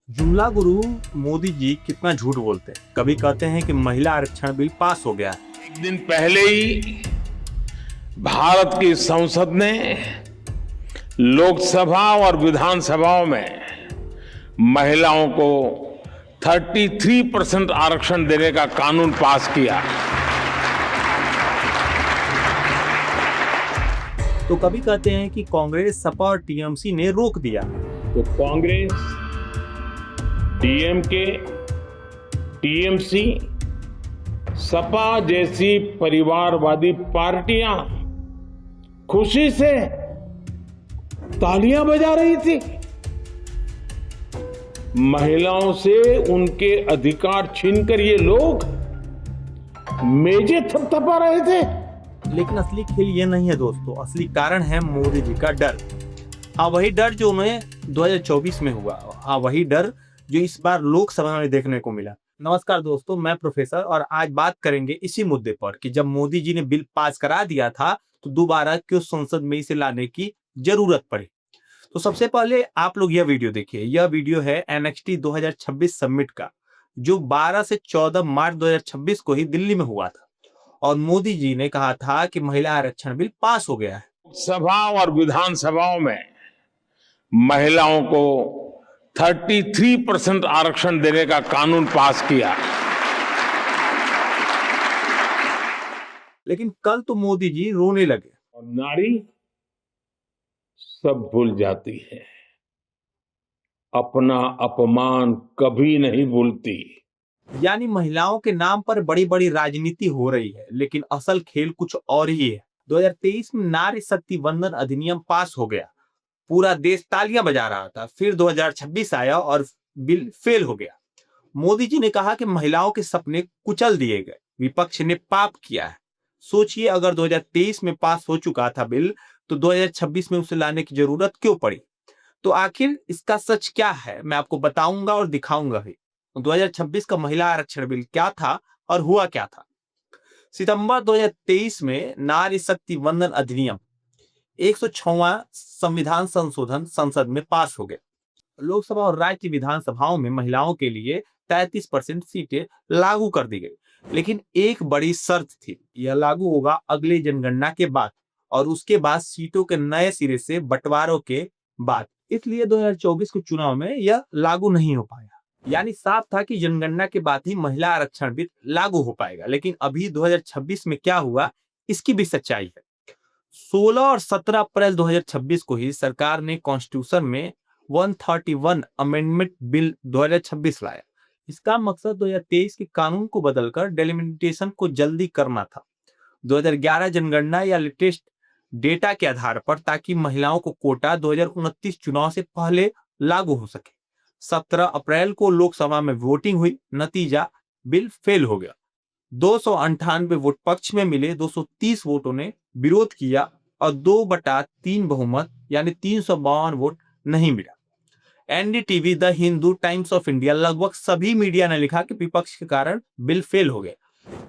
जुमला गुरु मोदी जी कितना झूठ बोलते हैं। कभी कहते हैं कि महिला आरक्षण बिल पास हो गया है। एक दिन पहले ही भारत की संसद ने लोकसभा और विधानसभाओं में महिलाओं को 33% आरक्षण देने का कानून पास किया। तो कभी कहते हैं कि कांग्रेस, सपा और टीएमसी ने रोक दिया। तो कांग्रेस, डीएमके, टीएमसी, सपा जैसी परिवारवादी पार्टियां खुशी से तालियां बजा रही थी। महिलाओं से उनके अधिकार छीनकर ये लोग मेजें थपथपा रहे थे। लेकिन असली खेल ये नहीं है दोस्तों, असली कारण है मोदी जी का डर। हाँ, वही डर जो उन्हें 2024 में हुआ। हाँ, वही डर जो इस बार लोकसभा में देखने को मिला। नमस्कार दोस्तों, मैं प्रोफेसर और आज बात करेंगे इसी मुद्दे पर कि जब मोदी जी ने बिल पास करा दिया था तो दोबारा क्यों संसद में इसे लाने की जरूरत पड़ी। तो सबसे पहले आप लोग यह वीडियो देखिए। यह वीडियो है एनएक्सटी 2026 समिट का, जो 12 से 14 मार्च 2026 को ही दिल्ली में हुआ था और मोदी जी ने कहा था कि महिला आरक्षण बिल पास हो गया है। सभा और विधानसभाओं में महिलाओं को 33% आरक्षण देने का कानून पास किया। लेकिन कल तो मोदी जी रोने लगे। और नारी सब भूल जाती है, अपना अपमान कभी नहीं भूलती। यानी महिलाओं के नाम पर बड़ी बड़ी राजनीति हो रही है, लेकिन असल खेल कुछ और ही है। 2023 में नारी शक्ति वंदन अधिनियम पास हो गया, पूरा देश तालियां बजा रहा था। फिर 2026 आया और बिल फेल हो गया। मोदी जी ने कहा कि महिलाओं के सपने कुचल दिए गए, विपक्ष ने पाप किया है। सोचिए, अगर 2023 में पास हो चुका था बिल तो 2026 में उसे लाने की जरूरत क्यों पड़ी। तो आखिर इसका सच क्या है, मैं आपको बताऊंगा और दिखाऊंगा भी। 2026 का महिला आरक्षण बिल क्या था और हुआ क्या था। सितंबर 2023 में नारी शक्ति वंदन अधिनियम 106वां संविधान संशोधन संसद में पास हो गया। लोकसभा और राज्य विधानसभाओं में महिलाओं के लिए 33% सीटें लागू कर दी गई, लेकिन एक बड़ी शर्त थी। यह लागू होगा अगले जनगणना के बाद और उसके बाद सीटों के नए सिरे से बंटवारों के बाद। इसलिए 2024 के चुनाव में यह लागू नहीं हो पाया। यानी साफ था कि जनगणना के बाद ही महिला आरक्षण भी लागू हो पाएगा। लेकिन अभी 2026 में क्या हुआ, इसकी भी सच्चाई है। 16 और 17 अप्रैल 2026 को ही सरकार ने कॉन्स्टिट्यूशन में 131 अमेंडमेंट बिल 2026 लाया। इसका मकसद 2023 के कानून को बदलकर डेलिमिटेशन को जल्दी करना था, 2011 जनगणना या लेटेस्ट डेटा के आधार पर, ताकि महिलाओं को कोटा 2029 चुनाव से पहले लागू हो सके। 17 अप्रैल को लोकसभा में वोटिंग हुई, नतीजा बिल फेल हो गया। 298 वोट पक्ष में मिले, 230 वोटों ने विरोध किया और 2/3 बहुमत यानी 352 वोट नहीं मिला। NDTV, the Hindu, times of India, लगभग सभी मीडिया ने लिखा कि विपक्ष के कारण बिल फेल हो गए।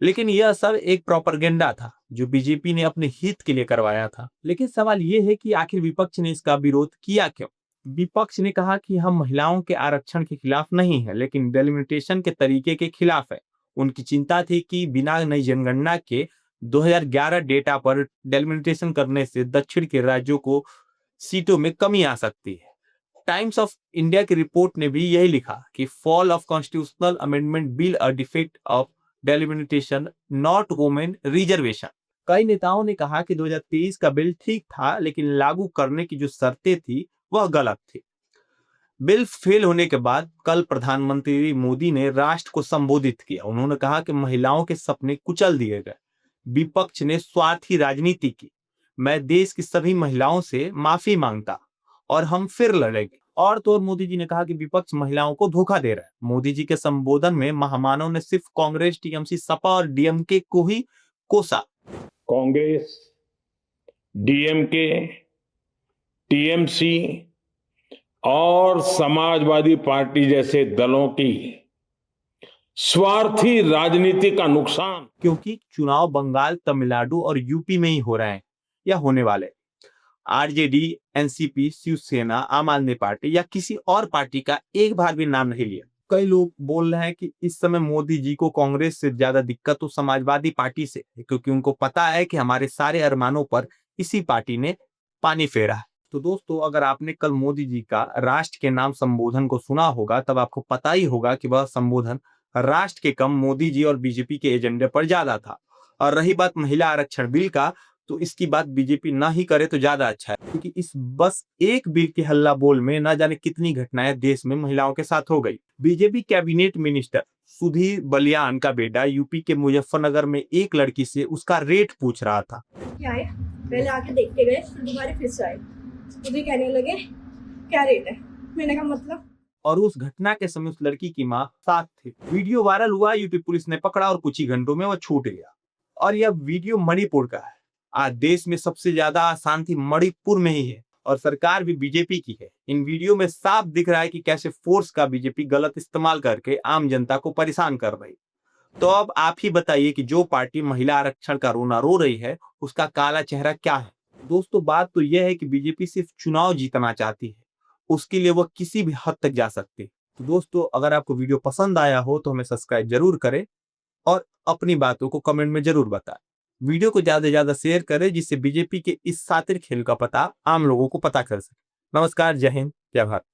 लेकिन यह सब एक प्रोपेगेंडा था जो बीजेपी ने अपने हित के लिए करवाया था। लेकिन सवाल यह है कि आखिर विपक्ष ने इसका विरोध किया क्यों। विपक्ष ने कहा कि हम महिलाओं के आरक्षण के खिलाफ नहीं है, लेकिन डेलिमिटेशन के तरीके के खिलाफ है। उनकी चिंता थी कि बिना नई जनगणना के 2011 डेटा पर डेलिमिटेशन करने से दक्षिण के राज्यों को सीटों में कमी आ सकती है। टाइम्स ऑफ इंडिया की रिपोर्ट ने भी यही लिखा कि fall of constitutional amendment bill a defect of delimitation not women reservation. कई नेताओं ने कहा कि 2023 का बिल ठीक था, लेकिन लागू करने की जो शर्तें थी वह गलत थी। बिल फेल होने के बाद कल प्रधानमंत्री मोदी ने राष्ट्र को संबोधित किया। उन्होंने कहा कि महिलाओं के सपने कुचल दिए गए, विपक्ष ने स्वार्थी राजनीति की। मैं देश की सभी महिलाओं से माफी मांगता और हम फिर लड़ेंगे। और तो और मोदी जी ने कहा कि विपक्ष महिलाओं को धोखा दे रहा है। मोदी जी के संबोधन में महामानव ने सिर्फ कांग्रेस, टीएमसी, सपा और डीएमके को ही कोसा। कांग्रेस, डीएमके, टीएमसी और समाजवादी पार्टी जैसे दलों की स्वार्थी राजनीति का नुकसान, क्योंकि चुनाव बंगाल, तमिलनाडु और यूपी में ही हो रहे हैं या होने वाले। आरजेडी, एनसीपी, शिवसेना, आम आदमी पार्टी या किसी और पार्टी का एक बार भी नाम नहीं लिया। कई लोग बोल रहे हैं कि इस समय मोदी जी को कांग्रेस से ज्यादा दिक्कत तो समाजवादी पार्टी से है, क्योंकि उनको पता है कि हमारे सारे अरमानों पर इसी पार्टी ने पानी फेरा है। तो दोस्तों, अगर आपने कल मोदी जी का राष्ट्र के नाम संबोधन को सुना होगा, तब आपको पता ही होगा कि वह संबोधन राष्ट्र के कम मोदी जी और बीजेपी के एजेंडे पर ज्यादा था। और रही बात महिला आरक्षण बिल का, तो इसकी बात बीजेपी ना ही करे तो ज्यादा अच्छा है, क्योंकि इस बस एक बिल के हल्ला बोल में न जाने कितनी घटनाएं देश में महिलाओं के साथ हो गई। BJP cabinet minister Sudhir Baliyan का बेटा यूपी के मुजफ्फरनगर में एक लड़की से उसका रेट पूछ रहा था। क्या है, पहले आके देख के गए, फिर दोबारा फिर से आए, मुझे कहने लगे क्या रेट है। मैंने कहा मतलब। और उस घटना के समय उस लड़की की मां साथ थी। वीडियो वायरल हुआ, यूपी पुलिस ने पकड़ा और कुछ ही घंटों में वह छूट गया। और यह वीडियो मणिपुर का है। आज देश में सबसे ज्यादा अशांति मणिपुर में ही है और सरकार भी बीजेपी की है। इन वीडियो में साफ दिख रहा है कि कैसे फोर्स का बीजेपी गलत इस्तेमाल करके आम जनता को परेशान कर रही। तो अब आप ही बताइए कि जो पार्टी महिला आरक्षण का रोना रो रही है, उसका काला चेहरा क्या है। दोस्तों, बात तो यह है कि बीजेपी सिर्फ चुनाव जीतना चाहती है, उसके लिए वह किसी भी हद तक जा सकती है। तो दोस्तों, अगर आपको वीडियो पसंद आया हो तो हमें सब्सक्राइब जरूर करें और अपनी बातों को कमेंट में जरूर बताएं। वीडियो को ज्यादा से ज्यादा शेयर करें, जिससे बीजेपी के इस शातिर खेल का पता आम लोगों को पता कर सके। नमस्कार, जय हिंद, जय भारत।